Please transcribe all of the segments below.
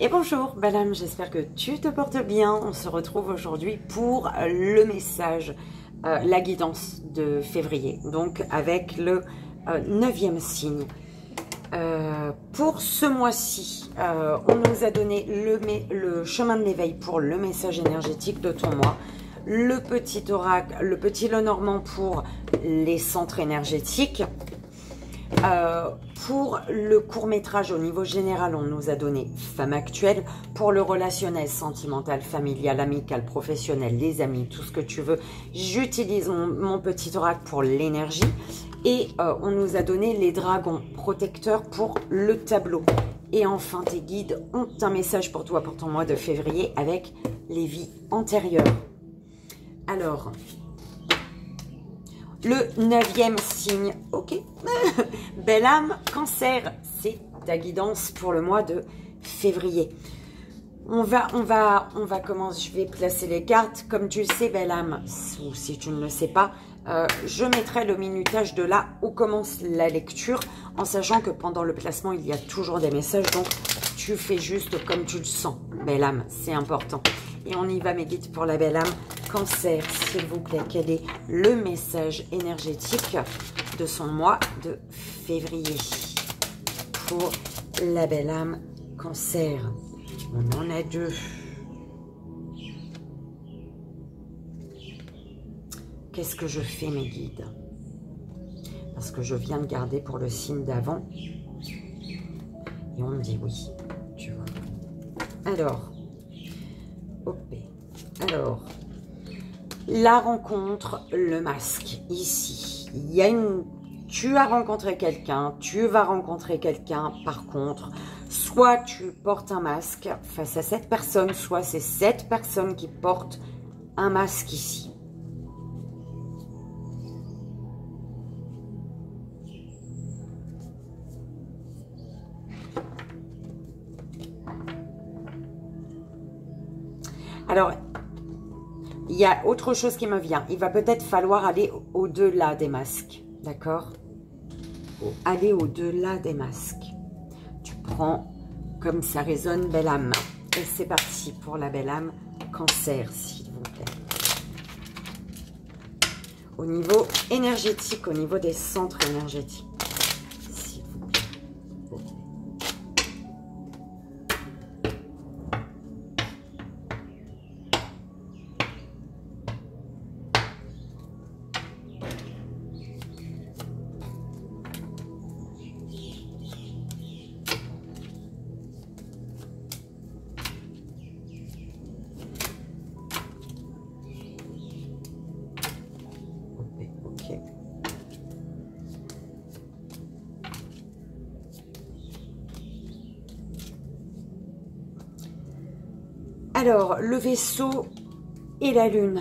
Et bonjour, belle âme, j'espère que tu te portes bien. On se retrouve aujourd'hui pour le message, la guidance de février, donc avec le 9e signe. Pour ce mois-ci, on nous a donné le chemin de l'éveil pour le message énergétique de ton mois, le petit oracle, le petit Lenormand pour les centres énergétiques. Pour le court-métrage au niveau général, on nous a donné femme actuelle. Pour le relationnel, sentimental, familial, amical, professionnel, les amis, tout ce que tu veux, j'utilise mon petit oracle pour l'énergie. Et on nous a donné les dragons protecteurs pour le tableau. Et enfin, tes guides ont un message pour toi pour ton mois de février avec les vies antérieures. Alors, le 9e signe, ok. Belle âme, cancer, c'est ta guidance pour le mois de février. On va commencer, je vais placer les cartes. Comme tu le sais, belle âme, ou si tu ne le sais pas, je mettrai le minutage de là où commence la lecture, en sachant que pendant le placement, il y a toujours des messages, donc tu fais juste comme tu le sens, belle âme, c'est important. Et on y va, mes guides, pour la belle âme. Cancer, s'il vous plaît, quel est le message énergétique de son mois de février pour la belle âme Cancer? On en a deux. Qu'est-ce que je fais, mes guides? Parce que je viens de garder pour le signe d'avant. Et on me dit oui, tu vois. Alors, hop. Alors, la rencontre, le masque, ici. Il y a tu as rencontré quelqu'un, tu vas rencontrer quelqu'un. Par contre, soit tu portes un masque face à cette personne, soit c'est cette personne qui porte un masque ici. Alors, il y a autre chose qui me vient. Il va peut-être falloir aller au-delà des masques. D'accord? Aller au-delà des masques. Tu prends comme ça résonne, belle âme. Et c'est parti pour la belle âme Cancer, s'il vous plaît. Au niveau énergétique, au niveau des centres énergétiques. S'il vous plaît. Alors, le vaisseau et la lune.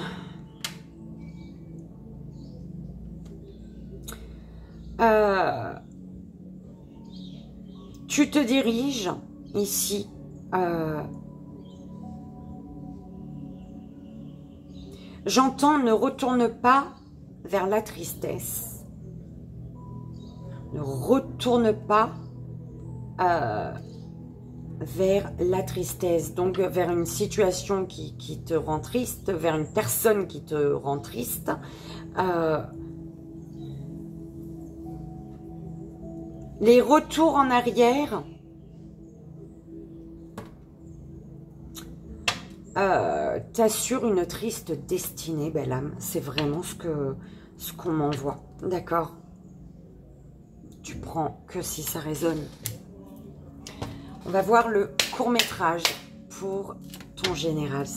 Tu te diriges ici. J'entends, ne retourne pas vers la tristesse. Ne retourne pas vers la tristesse, donc vers une situation qui te rend triste, vers une personne qui te rend triste. Les retours en arrière t'assurent une triste destinée, belle âme. C'est vraiment ce qu'on m'envoie, d'accord? Tu prends que si ça résonne. On va voir le court-métrage pour ton général.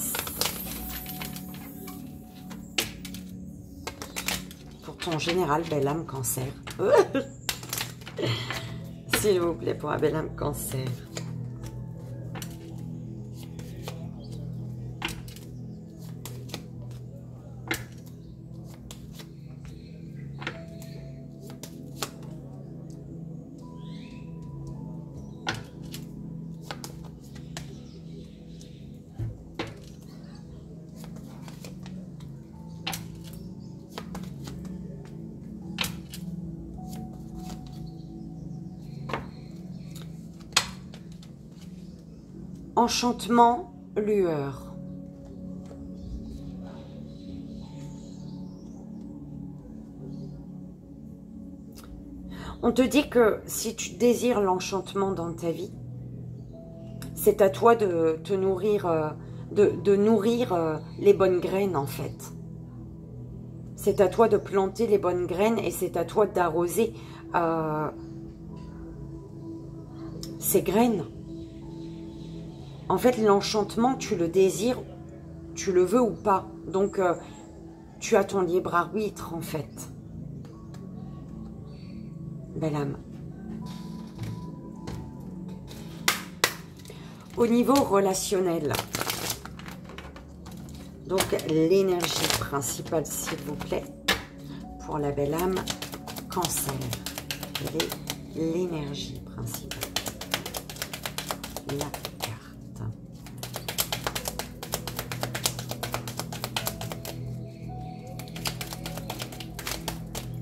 Pour ton général, belle âme Cancer. S'il vous plaît, pour la belle âme Cancer. Enchantement, lueur. On te dit que si tu désires l'enchantement dans ta vie, c'est à toi de te nourrir, de nourrir les bonnes graines en fait. C'est à toi de planter les bonnes graines et c'est à toi d'arroser ces graines. En fait, l'enchantement, tu le désires, tu le veux ou pas. Donc, tu as ton libre arbitre en fait. Belle âme. Au niveau relationnel, donc l'énergie principale, s'il vous plaît, pour la belle âme Cancer. Quelle est l'énergie principale? La carte.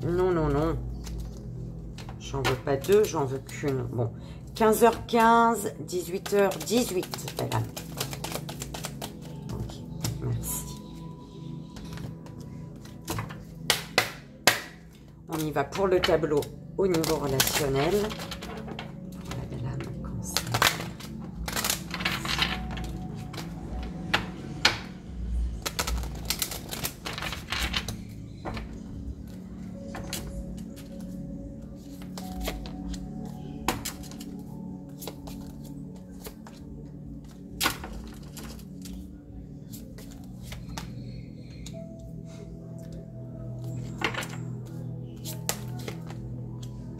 Non, non, non. J'en veux pas deux, j'en veux qu'une. Bon, 15h15, 18h18, belle âme. Ok, merci. On y va pour le tableau au niveau relationnel. Pour la belle âme Cancer.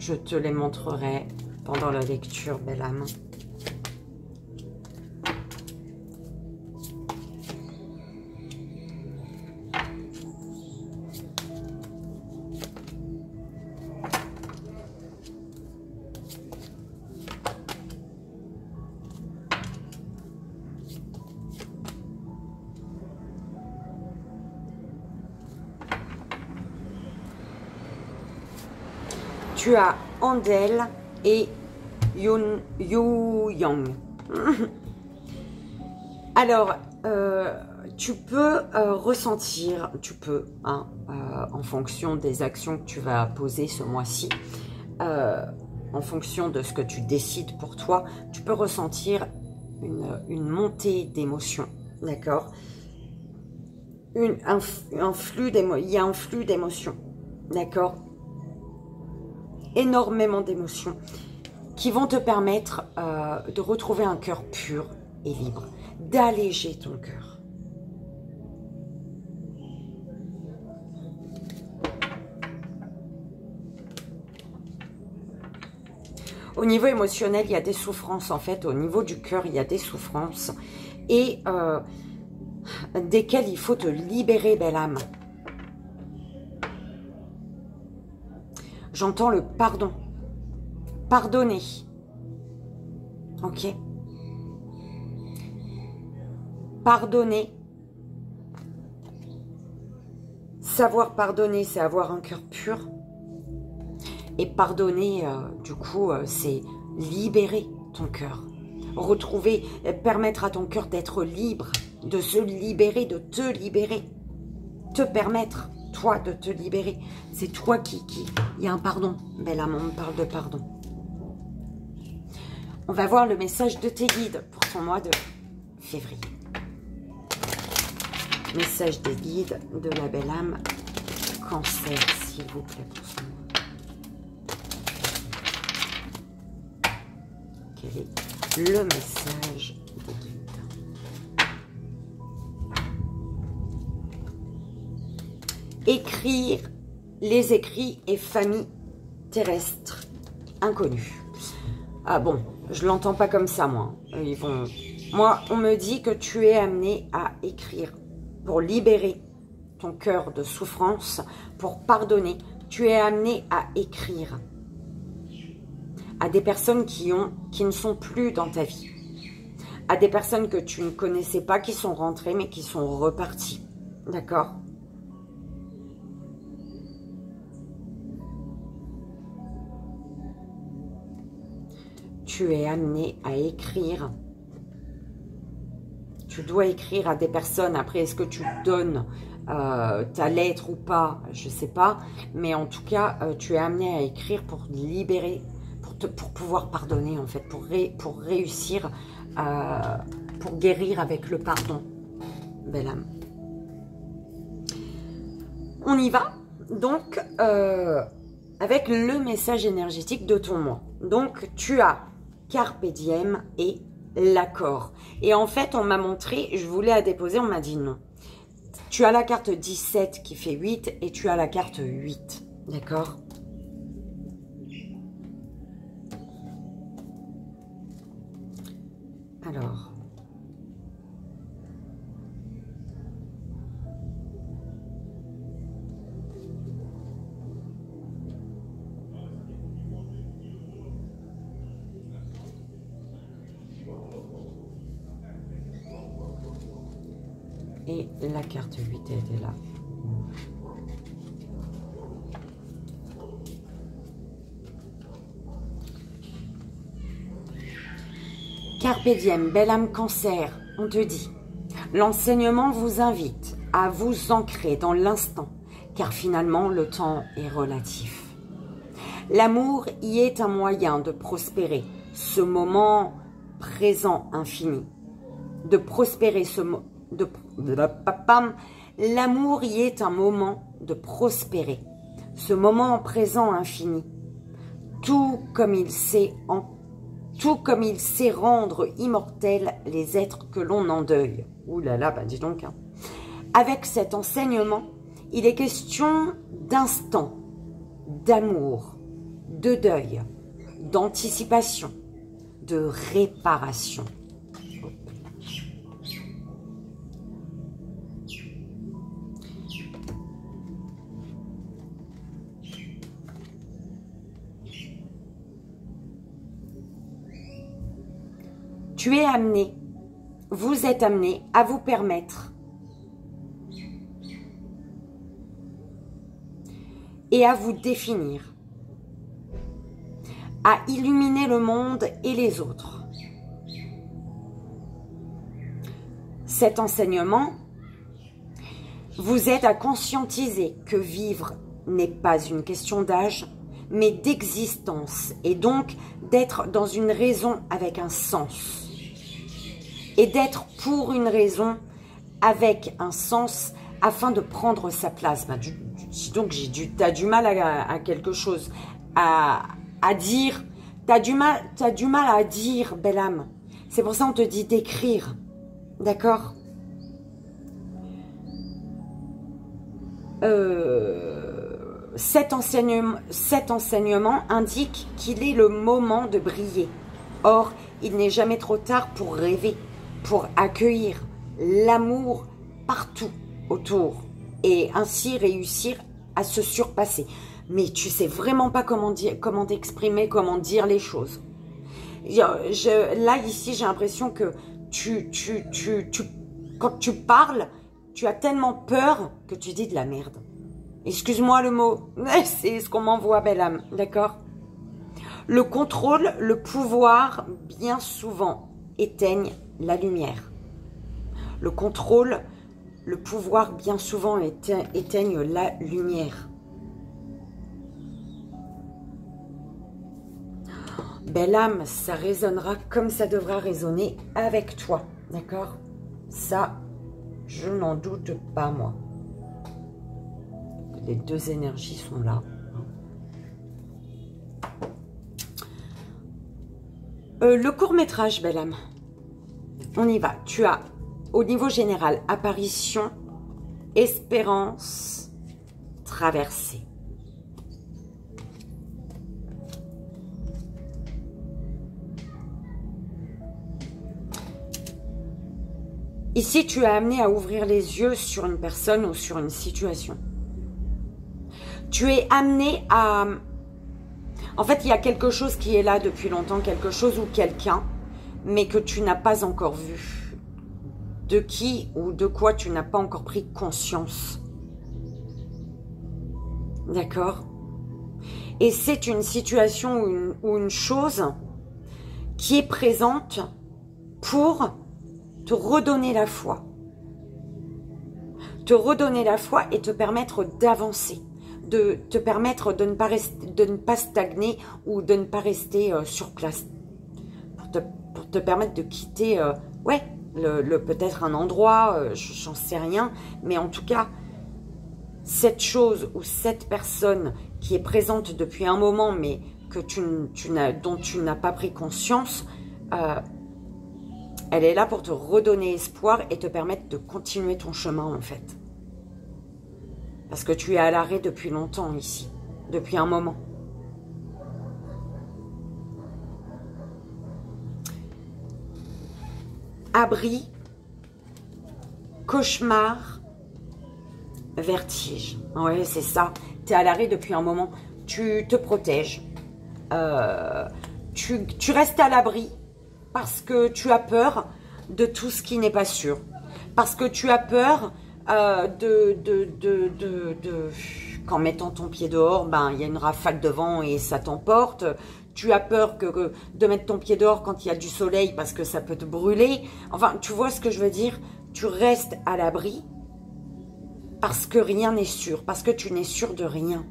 Je te les montrerai pendant la lecture, belle âme. Tu as Andel et Yu Yang. Alors, tu peux ressentir, en fonction des actions que tu vas poser ce mois-ci, en fonction de ce que tu décides pour toi, tu peux ressentir une montée d'émotions, d'accord? Il y a un flux d'émotions, d'accord? Énormément d'émotions qui vont te permettre de retrouver un cœur pur et libre, d'alléger ton cœur. Au niveau émotionnel, il y a des souffrances en fait. Au niveau du cœur, il y a des souffrances et desquelles il faut te libérer, belle âme. J'entends le pardon. Pardonner. Ok? Pardonner. Savoir pardonner, c'est avoir un cœur pur. Et pardonner, du coup, c'est libérer ton cœur. Retrouver, permettre à ton cœur d'être libre, de se libérer, de te libérer. Te permettre, toi, de te libérer. C'est toi qui... Il y a un pardon. Belle âme, on me parle de pardon. On va voir le message de tes guides pour ton mois de février. Message des guides de la belle âme Cancer, s'il vous plaît, pour son mois. Quel est le message des guides? Écrire les écrits et famille terrestre inconnue. Ah bon, je l'entends pas comme ça, moi. Moi, on me dit que tu es amené à écrire pour libérer ton cœur de souffrance, pour pardonner. Tu es amené à écrire à des personnes qui ne sont plus dans ta vie, à des personnes que tu ne connaissais pas, qui sont rentrées mais qui sont reparties. D'accord? Tu es amené à écrire tu dois écrire à des personnes. Après, est-ce que tu donnes ta lettre ou pas, je ne sais pas. Mais en tout cas, tu es amené à écrire pour libérer, pour pouvoir pardonner, en fait, pour réussir, pour guérir avec le pardon. Belle âme. On y va. Donc, avec le message énergétique de ton moi. Donc, tu as Carpe Diem et l'accord. Et en fait, on m'a montré, je voulais la déposer, on m'a dit non. Tu as la carte 17 qui fait 8 et tu as la carte 8. D'accord? Alors. Et la carte 8 était là. Carpe Diem, belle âme Cancer, on te dit. L'enseignement vous invite à vous ancrer dans l'instant, car finalement le temps est relatif. L'amour y est un moyen de prospérer ce moment présent infini. De prospérer ce moment. L'amour y est un moment de prospérer, ce moment présent infini, tout comme il sait rendre immortels les êtres que l'on endeuille. Ouh là là, bah dis donc. Hein. Avec cet enseignement, il est question d'instant, d'amour, de deuil, d'anticipation, de réparation. Tu es amené, vous êtes amené à vous permettre et à vous définir, à illuminer le monde et les autres. Cet enseignement vous aide à conscientiser que vivre n'est pas une question d'âge, mais d'existence, et donc d'être dans une raison avec un sens. Et d'être pour une raison avec un sens afin de prendre sa place. Bah, donc, tu as du mal à quelque chose à dire. Tu as du mal à dire, belle âme. C'est pour ça qu'on te dit d'écrire. D'accord? Cet enseignement indique qu'il est le moment de briller. Or, il n'est jamais trop tard pour rêver, pour accueillir l'amour partout autour et ainsi réussir à se surpasser. Mais tu sais vraiment pas comment t'exprimer, comment dire les choses. Là, ici, j'ai l'impression que quand tu parles, tu as tellement peur que tu dis de la merde. Excuse-moi le mot, c'est ce qu'on m'envoie, belle âme, d'accord? Le contrôle, le pouvoir, bien souvent, éteignent la lumière. Le contrôle, le pouvoir, bien souvent, éteignent la lumière. Belle âme, ça résonnera comme ça devra résonner avec toi, d'accord? Ça, je n'en doute pas, moi. Les deux énergies sont là. Le court-métrage, belle âme. On y va. Tu as, au niveau général, apparition, espérance, traversée. Ici, tu es amené à ouvrir les yeux sur une personne ou sur une situation. Tu es amené à... En fait, il y a quelque chose qui est là depuis longtemps, quelque chose ou quelqu'un, mais que tu n'as pas encore vu. De qui ou de quoi tu n'as pas encore pris conscience. D'accord? Et c'est une situation ou une chose qui est présente pour te redonner la foi. Te redonner la foi et te permettre d'avancer. De te permettre de ne pas stagner ou de ne pas rester sur place. Pour te permettre de quitter, ouais, peut-être un endroit, j'en sais rien. Mais en tout cas, cette chose ou cette personne qui est présente depuis un moment, mais que dont tu n'as pas pris conscience, elle est là pour te redonner espoir et te permettre de continuer ton chemin en fait. Parce que tu es à l'arrêt depuis longtemps ici, depuis un moment. Abri, cauchemar, vertige. Ouais, c'est ça. Tu es à l'arrêt depuis un moment. Tu te protèges. Tu restes à l'abri parce que tu as peur de tout ce qui n'est pas sûr. Parce que tu as peur qu'en mettant ton pied dehors, ben, il y a une rafale de vent et ça t'emporte. Tu as peur de mettre ton pied dehors quand il y a du soleil parce que ça peut te brûler. Enfin, tu vois ce que je veux dire? Tu restes à l'abri parce que rien n'est sûr, parce que tu n'es sûr de rien.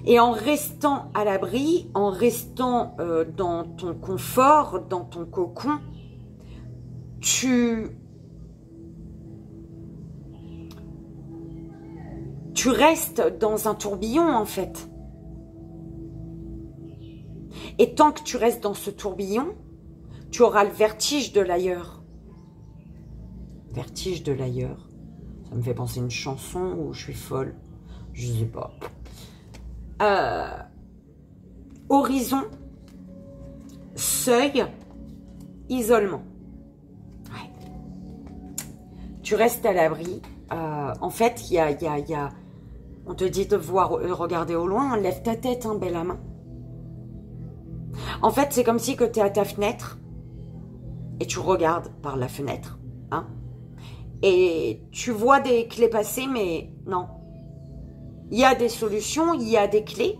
Et en restant à l'abri, en restant dans ton confort, dans ton cocon, tu restes dans un tourbillon en fait. Et tant que tu restes dans ce tourbillon, tu auras le vertige de l'ailleurs. Vertige de l'ailleurs. Ça me fait penser à une chanson où je suis folle. Je sais pas. Horizon, seuil, isolement. Ouais. Tu restes à l'abri. En fait, il y a... On te dit de voir, regarder au loin. Lève ta tête, hein, belle âme. En fait, c'est comme si que tu es à ta fenêtre et tu regardes par la fenêtre. Hein, et tu vois des clés passer, mais non. Il y a des solutions, il y a des clés,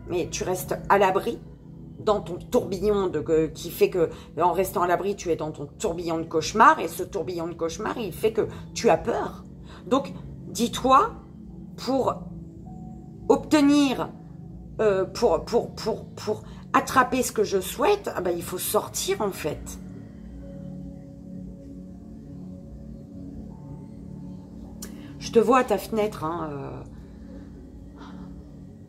mais tu restes à l'abri dans ton tourbillon qui fait que, en restant à l'abri, tu es dans ton tourbillon de cauchemar, et ce tourbillon de cauchemar, il fait que tu as peur. Donc, dis-toi, pour obtenir, pour attraper ce que je souhaite, ah ben, il faut sortir en fait. Je te vois à ta fenêtre, hein,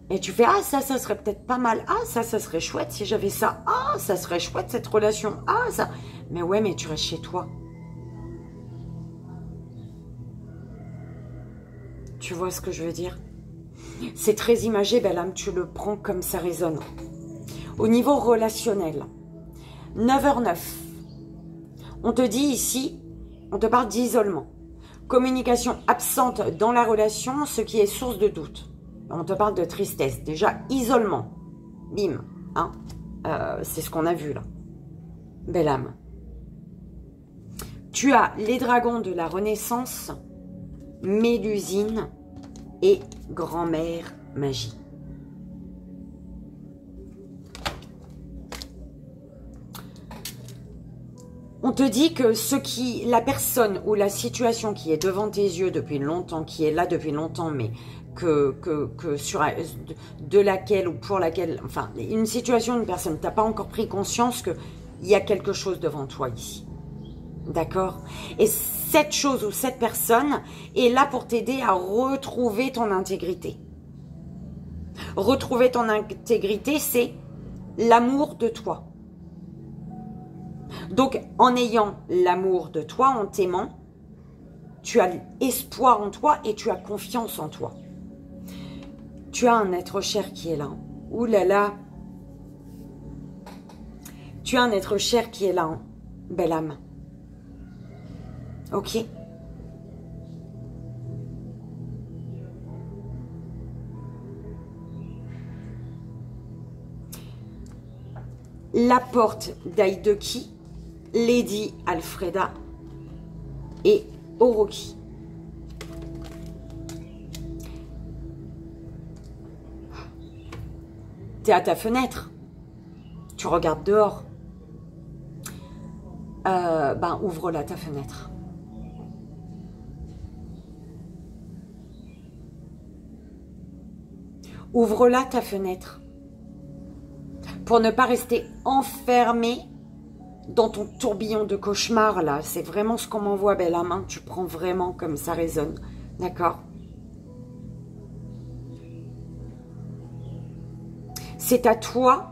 et tu fais, ah, ça serait peut-être pas mal. Ah, ça serait chouette si j'avais ça. Ah, ça serait chouette cette relation. Ah, ça. Mais ouais, mais tu restes chez toi. Tu vois ce que je veux dire? C'est très imagé, belle âme, tu le prends comme ça résonne. Au niveau relationnel, 9h09, on te dit ici, on te parle d'isolement. Communication absente dans la relation, ce qui est source de doute. On te parle de tristesse. Déjà, isolement. Bim. Hein, c'est ce qu'on a vu là. Belle âme. Tu as les dragons de la Renaissance, Mélusine et grand-mère magie. On te dit que la personne ou la situation qui est devant tes yeux depuis longtemps, qui est là depuis longtemps, mais de laquelle ou pour laquelle, enfin, une situation, une personne, tu n'as pas encore pris conscience qu'il y a quelque chose devant toi ici. D'accord? Et cette chose ou cette personne est là pour t'aider à retrouver ton intégrité. Retrouver ton intégrité, c'est l'amour de toi. Donc, en ayant l'amour de toi, en t'aimant, tu as espoir en toi et tu as confiance en toi. Tu as un être cher qui est là. Ouh là là. Tu as un être cher qui est là, hein. Belle âme. Ok? La porte d'Aïdeki, Lady Alfreda et Orochi. Tu es à ta fenêtre. tu regardes dehors. Ben, ouvre-la ta fenêtre. Ouvre-la ta fenêtre. Pour ne pas rester enfermé dans ton tourbillon de cauchemar, là. C'est vraiment ce qu'on m'envoie, belle âme, hein. Tu prends vraiment comme ça résonne. D'accord? C'est à toi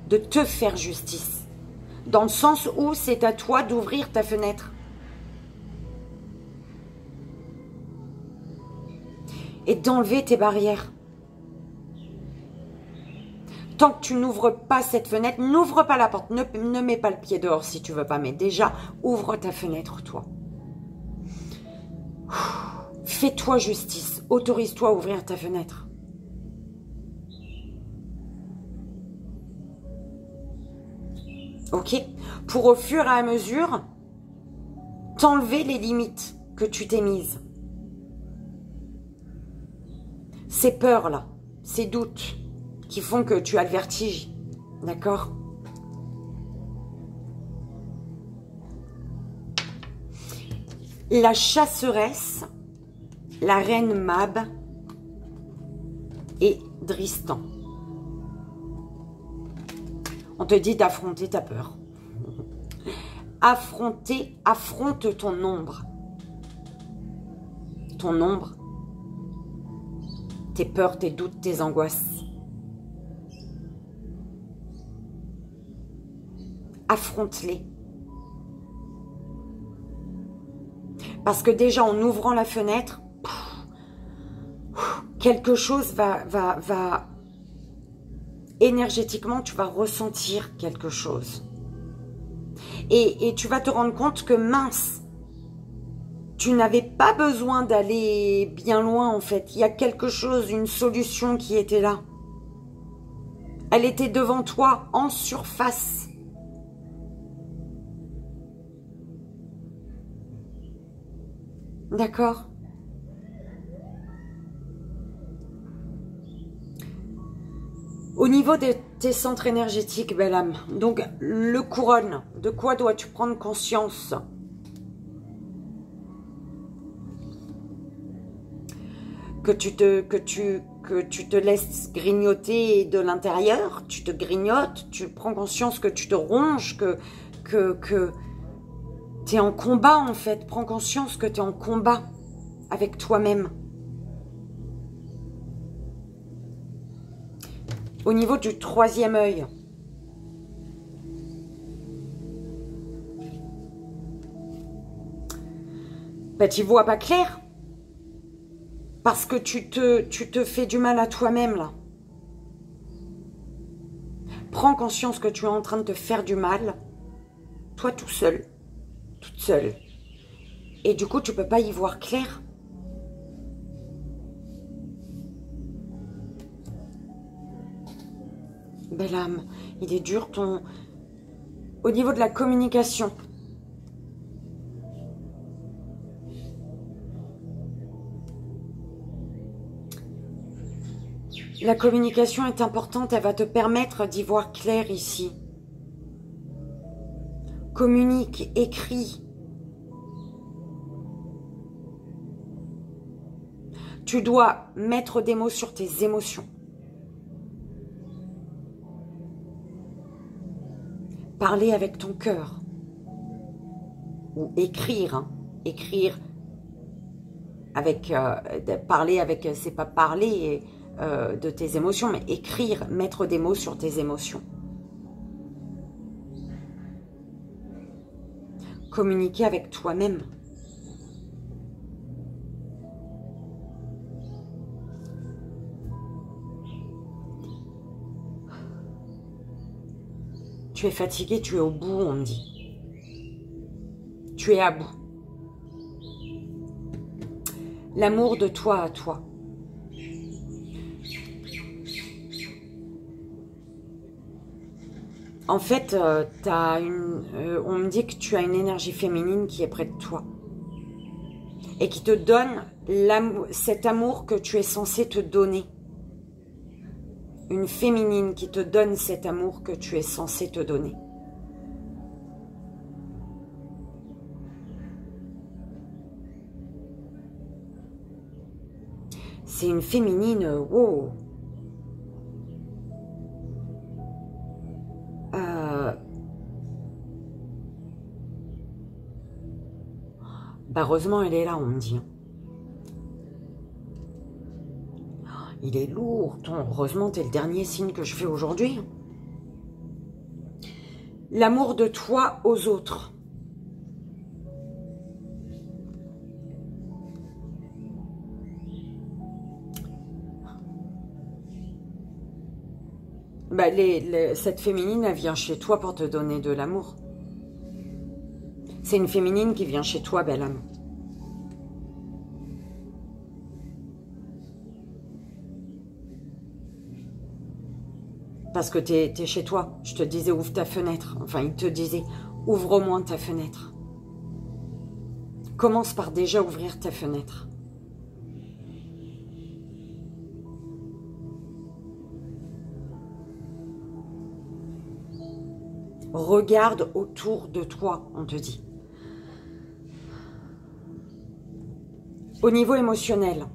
de te faire justice. Dans le sens où c'est à toi d'ouvrir ta fenêtre. Et d'enlever tes barrières. Tant que tu n'ouvres pas cette fenêtre, n'ouvre pas la porte, ne mets pas le pied dehors si tu veux pas, mais déjà, ouvre ta fenêtre, toi. Fais-toi justice, autorise-toi à ouvrir ta fenêtre. Ok? Pour au fur et à mesure, t'enlever les limites que tu t'es mises. Ces peurs-là, ces doutes qui font que tu as le vertige. D'accord? La chasseresse, la reine Mab et Dristan. On te dit d'affronter ta peur. Affronte ton ombre. Ton ombre. Tes peurs, tes doutes, tes angoisses. Affronte-les. Parce que déjà, en ouvrant la fenêtre, quelque chose va énergétiquement, tu vas ressentir quelque chose. Et tu vas te rendre compte que mince, tu n'avais pas besoin d'aller bien loin en fait. Il y a quelque chose, une solution qui était là. Elle était devant toi, en surface. D'accord? Au niveau de tes centres énergétiques, belle âme, donc le couronne, de quoi dois-tu prendre conscience? Que tu te laisses grignoter de l'intérieur, tu te grignotes, tu prends conscience que tu te ronges, que tu es en combat en fait, prends conscience que tu es en combat avec toi-même. Au niveau du troisième œil, ben, tu vois pas clair. Parce que tu te fais du mal à toi-même, là. Prends conscience que tu es en train de te faire du mal, toi tout seul, toute seule. Et du coup, tu peux pas y voir clair. Belle âme, il est dur ton... Au niveau de la communication. La communication est importante, elle va te permettre d'y voir clair ici. Communique, écris. Tu dois mettre des mots sur tes émotions. Parler avec ton cœur. Ou écrire. Hein. Écrire avec... parler avec... C'est pas parler de tes émotions, mais écrire, mettre des mots sur tes émotions. Communiquer avec toi-même. Tu es fatigué, tu es au bout, on me dit. Tu es à bout. L'amour de toi à toi. En fait, on me dit que tu as une énergie féminine qui est près de toi. Et qui te donne cet amour que tu es censé te donner. une féminine qui te donne cet amour que tu es censé te donner. C'est une féminine, wow. Bah heureusement, elle est là, on me dit. Il est lourd. Heureusement, t'es le dernier signe que je fais aujourd'hui. L'amour de toi aux autres. Bah, cette féminine, elle vient chez toi pour te donner de l'amour. C'est une féminine qui vient chez toi, belle âme. Parce que t'es chez toi. Je te disais, ouvre ta fenêtre. Enfin, il te disait, ouvre au moins ta fenêtre. Commence par déjà ouvrir ta fenêtre. Regarde autour de toi, on te dit. Au niveau émotionnel,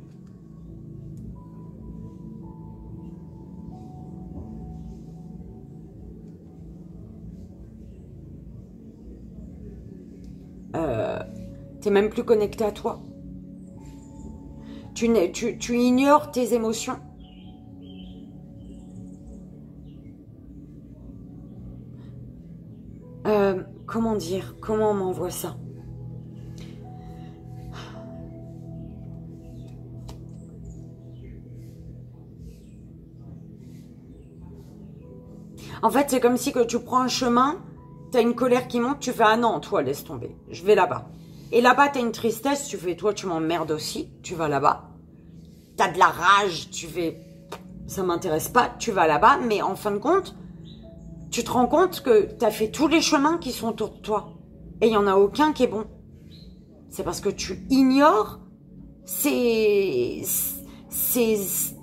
t'es même plus connecté à toi. Tu ignores tes émotions. Comment dire? Comment on m'envoie ça? En fait, c'est comme si que tu prends un chemin, tu as une colère qui monte, tu fais « Ah non, toi, laisse tomber, je vais là-bas. » Et là-bas, tu as une tristesse, tu fais « Toi, tu m'emmerdes aussi, tu vas là-bas. » Tu as de la rage, tu fais « Ça m'intéresse pas, tu vas là-bas. » Mais en fin de compte, tu te rends compte que tu as fait tous les chemins qui sont autour de toi. Et il n'y en a aucun qui est bon. C'est parce que tu ignores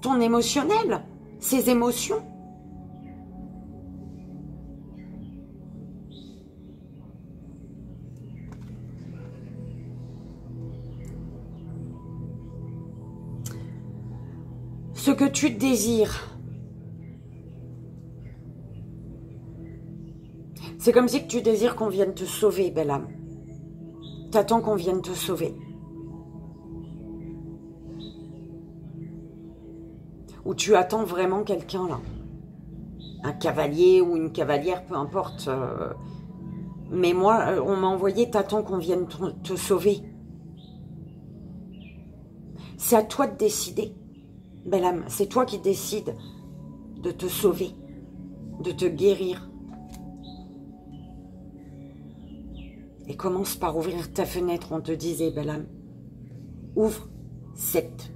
ton émotionnel, ces émotions. Ce que tu désires. C'est comme si tu désires qu'on vienne te sauver, belle âme. T'attends qu'on vienne te sauver. Ou tu attends vraiment quelqu'un là. Un cavalier ou une cavalière, peu importe. Mais moi, on m'a envoyé, t'attends qu'on vienne te sauver. C'est à toi de décider, belle âme. C'est toi qui décides de te sauver, de te guérir. Et commence par ouvrir ta fenêtre, on te disait, belle âme. Ouvre cette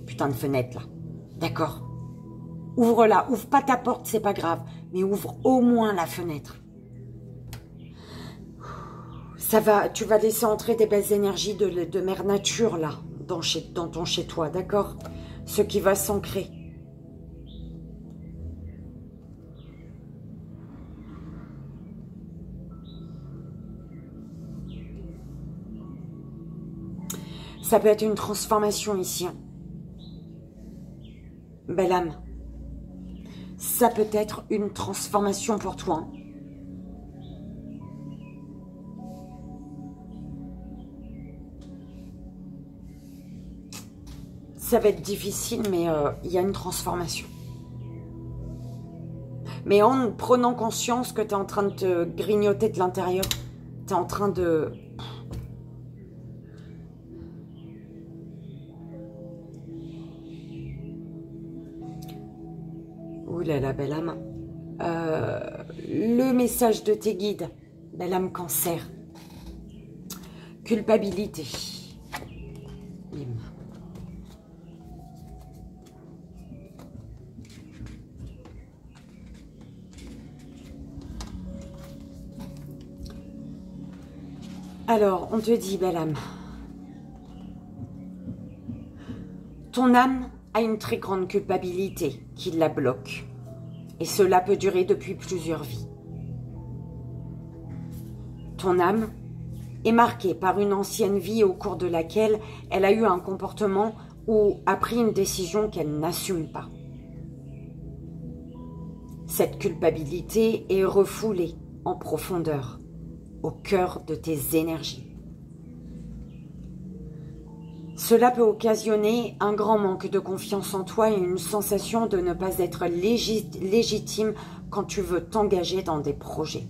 putain de fenêtre là. D'accord? Ouvre-la. Ouvre pas ta porte, c'est pas grave. Mais ouvre au moins la fenêtre. Ça va, tu vas laisser entrer des belles énergies de mère nature là, dans ton chez-toi, d'accord? Ce qui va s'ancrer. Ça peut être une transformation ici. Hein. Belle âme. Ça peut être une transformation pour toi. Hein. Ça va être difficile, mais il y a une transformation. Mais en prenant conscience que tu es en train de te grignoter de l'intérieur, tu es en train de... Ouh là là, belle âme. Le message de tes guides, belle âme cancer. Culpabilité. Bim. Alors, on te dit, belle âme. Ton âme a une très grande culpabilité qui la bloque. Et cela peut durer depuis plusieurs vies. Ton âme est marquée par une ancienne vie au cours de laquelle elle a eu un comportement ou a pris une décision qu'elle n'assume pas. Cette culpabilité est refoulée en profondeur, au cœur de tes énergies. Cela peut occasionner un grand manque de confiance en toi et une sensation de ne pas être légitime quand tu veux t'engager dans des projets.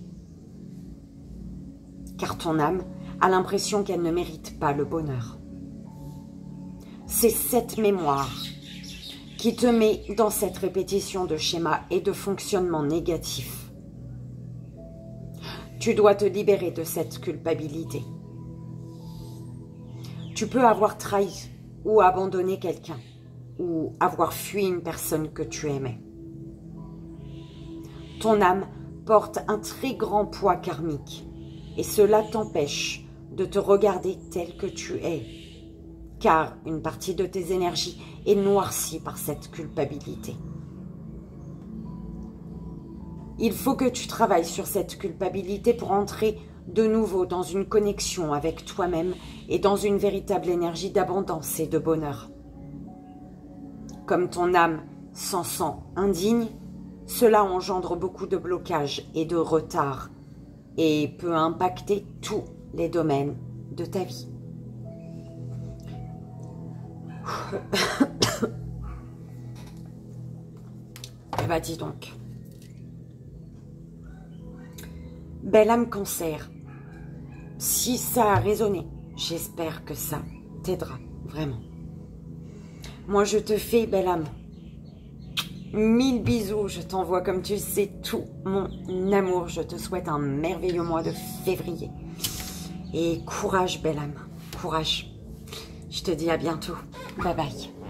Car ton âme a l'impression qu'elle ne mérite pas le bonheur. C'est cette mémoire qui te met dans cette répétition de schémas et de fonctionnements négatifs. Tu dois te libérer de cette culpabilité. Tu peux avoir trahi ou abandonné quelqu'un ou avoir fui une personne que tu aimais. Ton âme porte un très grand poids karmique et cela t'empêche de te regarder tel que tu es, car une partie de tes énergies est noircie par cette culpabilité. Il faut que tu travailles sur cette culpabilité pour entrer de nouveau dans une connexion avec toi-même et dans une véritable énergie d'abondance et de bonheur. Comme ton âme s'en sent indigne, cela engendre beaucoup de blocages et de retards et peut impacter tous les domaines de ta vie. Eh bien, dis donc. Belle âme Cancer, si ça a résonné, j'espère que ça t'aidera, vraiment. Moi, je te fais, belle âme, 1000 bisous, je t'envoie, comme tu le sais, tout mon amour. Je te souhaite un merveilleux mois de février. Et courage, belle âme, courage. Je te dis à bientôt. Bye bye.